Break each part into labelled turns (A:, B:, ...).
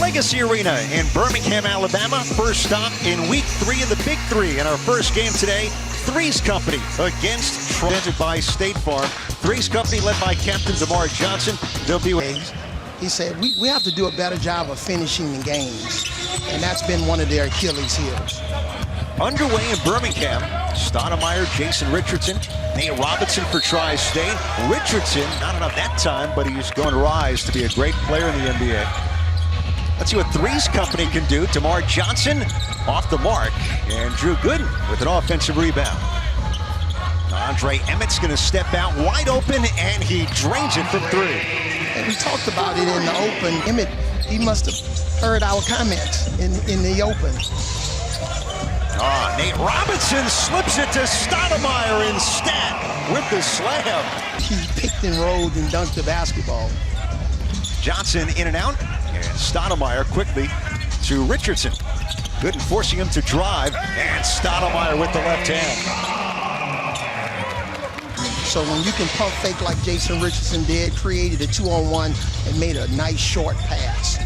A: Legacy Arena in Birmingham, Alabama. First stop in week 3 of the Big 3. In our first game today, Threes Company against presented by State Farm. Threes Company led by Captain DeMar Johnson. They'll be with.
B: He said, we have to do a better job of finishing the games. And that's been one of their Achilles heels.
A: Underway in Birmingham, Stoudemire, Jason Richardson, Nate Robinson for Tri-State. Richardson, not enough that time, but he's going to rise to be a great player in the NBA. Let's see what Threes Company can do. DeMar Johnson off the mark, and Drew Gooden with an offensive rebound. Andre Emmett's going to step out wide open, and he drains it from 3.
B: And we talked about it in the open. Emmett, he must have heard our comments in the open.
A: Nate Robinson slips it to Stoudemire instead with the slam.
B: He picked and rolled and dunked the basketball.
A: Johnson in and out, and Stoudemire quickly to Richardson. Gooden forcing him to drive, and Stoudemire with the left hand.
B: So when you can pump fake like Jason Richardson did, created a 2-on-1 and made a nice short pass.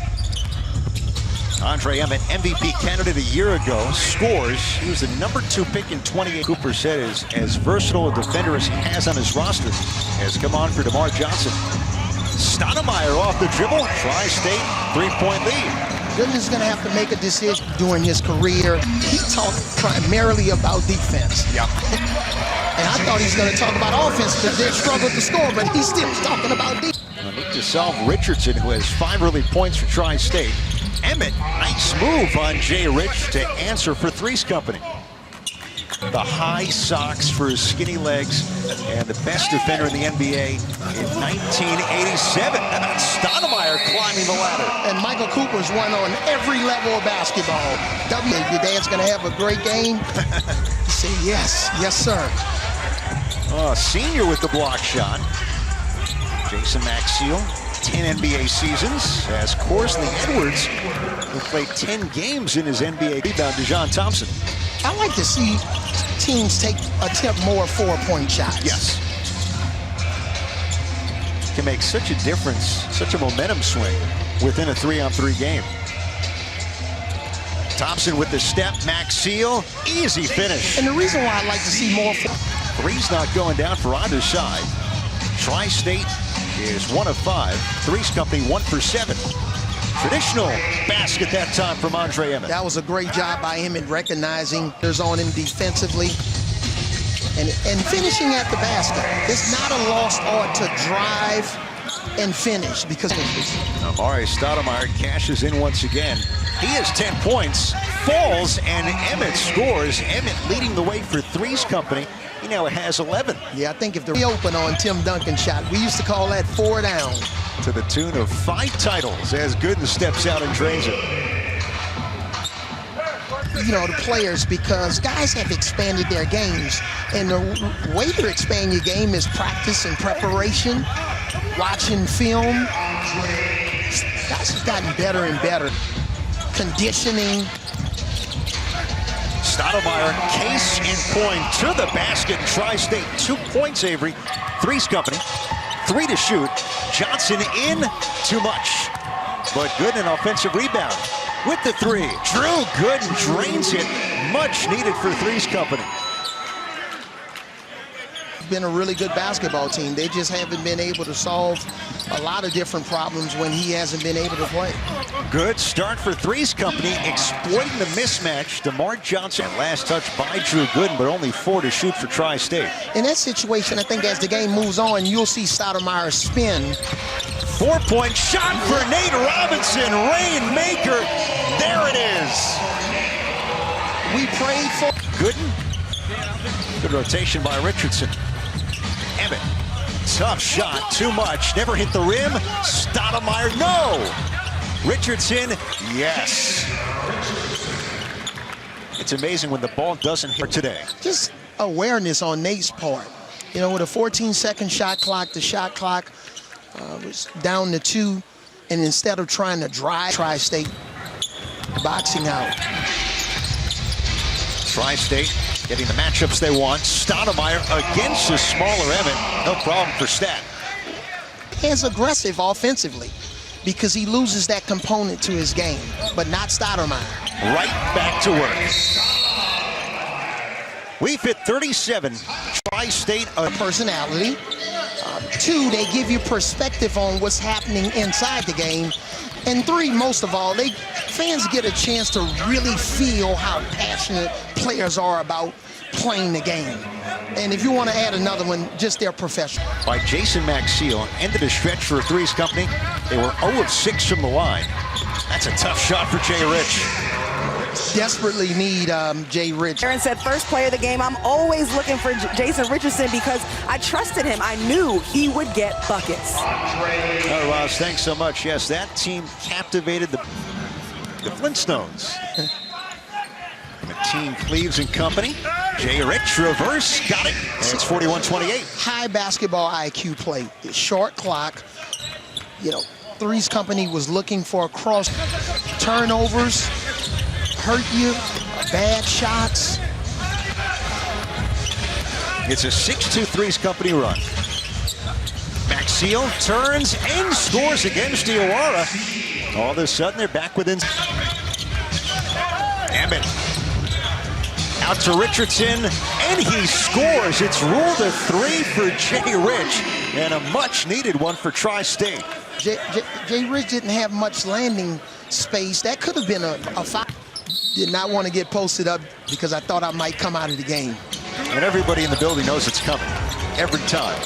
A: Andre Emmett, MVP candidate a year ago, scores. He was the #2 pick in 28. Cooper said is as versatile a defender as he has on his roster has come on for DeMar Johnson. Stoudemire off the dribble, Tri-State 3-point lead.
B: Gooden is going to have to make a decision during his career. He talked primarily about defense.
A: Yep.
B: And I thought he was going to talk about offense because they struggled to score, but he's still talking about defense.
A: Look to solve Richardson, who has 5 early points for Tri-State. Emmett, nice move on Jay Rich to answer for Threes Company. The high socks for his skinny legs, and the best defender in the NBA in 1987. And Stoudemire climbing the ladder.
B: And Michael Cooper's won on every level of basketball. Your dad's going to have a great game? He said, yes, yes, sir.
A: Senior with the block shot. Jason Maxiell, 10 NBA seasons, as Corsley Edwards, who played 10 games in his NBA rebound, DeJohn Thompson.
B: I like to see teams attempt more 4-point shots.
A: Yes. Can make such a difference, such a momentum swing within a 3-on-3 game. Thompson with the step, Maxiell, easy finish.
B: And the reason why I like to see more...
A: Three's not going down for either side. Tri-State is 1 of 5. Threes Company 1 for 7. Traditional basket that time from Andre Emmett.
B: That was a great job by Emmett recognizing there's on him defensively and finishing at the basket. It's not a lost art to drive and finish because of this.
A: Amari Stoudemire cashes in once again. He has 10 points, falls, and Emmett scores. Emmett leading the way for Threes Company. He now has 11.
B: Yeah, I think if they're open on Tim Duncan's shot, we used to call that 4 down.
A: To the tune of 5 titles as Gooden steps out and drains it.
B: You know, the players, because guys have expanded their games. And the way to expand your game is practice and preparation, watching film. Guys have gotten better and better. Conditioning.
A: Stoudemire, case in point to the basket. Tri-State 2 points, Avery. Threes Company, 3 to shoot. Johnson in, too much. But Gooden, an offensive rebound with the 3. Drew Gooden drains it. Much needed for Threes Company.
B: Been a really good basketball team. They just haven't been able to solve a lot of different problems when he hasn't been able to play.
A: Good start for Threes Company, exploiting the mismatch. DeMar Johnson, last touch by Drew Gooden, but only 4 to shoot for Tri-State.
B: In that situation, I think as the game moves on, you'll see Stoudemire spin.
A: 4-point shot for Nate Robinson, rainmaker. There it is.
B: We prayed for
A: Gooden. Good rotation by Richardson. Emmett, tough shot, too much, never hit the rim. Stoudemire, no! Richardson, yes. It's amazing when the ball doesn't hit today.
B: Just awareness on Nate's part. You know, with a 14-second shot clock, the shot clock was down to 2, and instead of trying to drive, Tri-State boxing out.
A: Tri-State getting the matchups they want. Stoudemire against the smaller Emmett. No problem for Stat.
B: He's aggressive offensively. because he loses that component to his game, but not Stoudemire.
A: Right back to work. We've hit 37. Tri-State
B: Personality. 2, they give you perspective on what's happening inside the game. And 3, most of all, fans get a chance to really feel how passionate players are about playing the game. And if you want to add another one, just their professional.
A: By Jason Maxiell, ended a stretch for Threes Company. They were 0 of 6 from the line. That's a tough shot for Jay Rich.
B: Desperately need Jay Rich.
C: Aaron said, first player of the game, I'm always looking for Jason Richardson because I trusted him. I knew he would get buckets.
A: All right, Ross, thanks so much. Yes, that team captivated the Flintstones. Team Cleaves and company. Jay Rich, reverse, got it. And it's 41-28.
B: High basketball IQ play. Short clock. You know, Threes Company was looking for a cross. Turnovers, hurt you, bad shots.
A: It's a 6-2 Threes Company run. Maxiell turns and scores against Diawara. All of a sudden, they're back within. Emmett. Out to Richardson, and he scores. It's ruled a 3 for Jay Rich, and a much-needed one for Tri-State.
B: Jay Rich didn't have much landing space. That could have been a foul. Did not want to get posted up because I thought I might come out of the game.
A: And everybody in the building knows it's coming every time.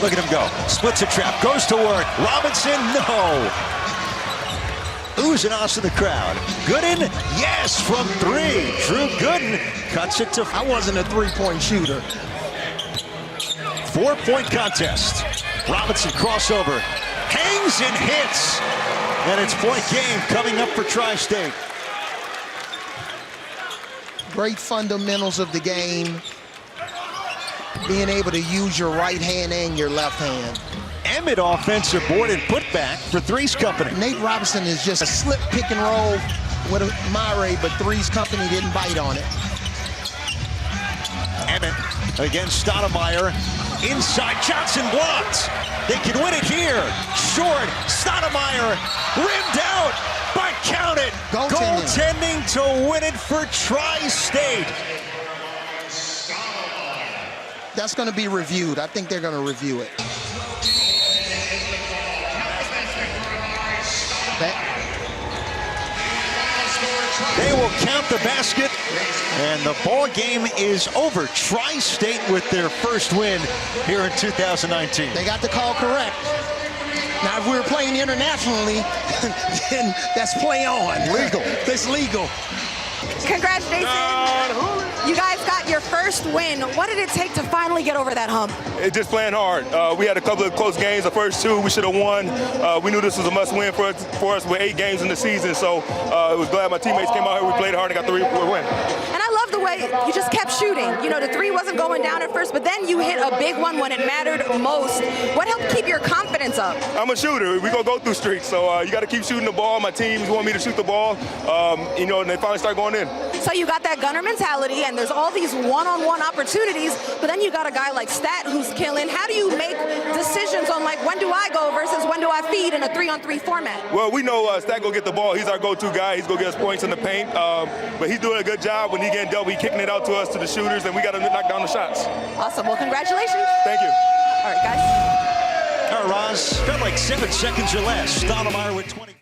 A: Look at him go. Splits a trap, goes to work. Robinson, no. Oozing us in the crowd. Gooden, yes, from 3. Drew Gooden cuts it to.
B: I wasn't a three-point shooter.
A: 4-point contest. Robinson crossover, hangs and hits. And it's point game coming up for Tri-State.
B: Great fundamentals of the game. Being able to use your right hand and your left hand.
A: Emmett offensive board and putback for Threes Company.
B: Nate Robinson is just a slip pick and roll with Myre, but Threes Company didn't bite on it.
A: Emmett against Stoudemire. Inside, Johnson blocked. They can win it here. Short, Stoudemire rimmed out, but count it. Goaltending to win it for Tri-State.
B: That's going to be reviewed. I think they're going to review it.
A: They will count the basket, and the ball game is over. Tri-State with their first win here in 2019.
B: They got the call correct. Now, if we were playing internationally, then that's play on.
A: Legal.
B: It's legal.
C: Congrats, Jason. You guys got your first win. What did it take to finally get over that hump?
D: It's just playing hard. We had a couple of close games. The first 2 we should have won. We knew this was a must-win for us with 8 games in the season. So I was glad my teammates came out here. We played hard and got the win.
C: And I love the way you just kept shooting. You know, the 3 wasn't going down at first, but then you hit a big one when it mattered most. What helped keep your confidence up?
D: I'm a shooter. We're going to go through streaks. So you got to keep shooting the ball. My teams want me to shoot the ball. You know, and they finally start going in.
C: So you got that gunner mentality, and there's all these one-on-one opportunities, but then you got a guy like Stat who's killing. How do you make decisions on, like, when do I go versus when do I feed in a 3-on-3 format?
D: Well, we know Stat go get the ball. He's our go-to guy. He's going to get us points in the paint. But he's doing a good job when he getting double. He's kicking it out to us, to the shooters, and we got to knock down the shots.
C: Awesome. Well, congratulations.
D: Thank you.
C: All right, guys.
A: All right, Roz, felt like 7 seconds or less. Stoudemire with 20.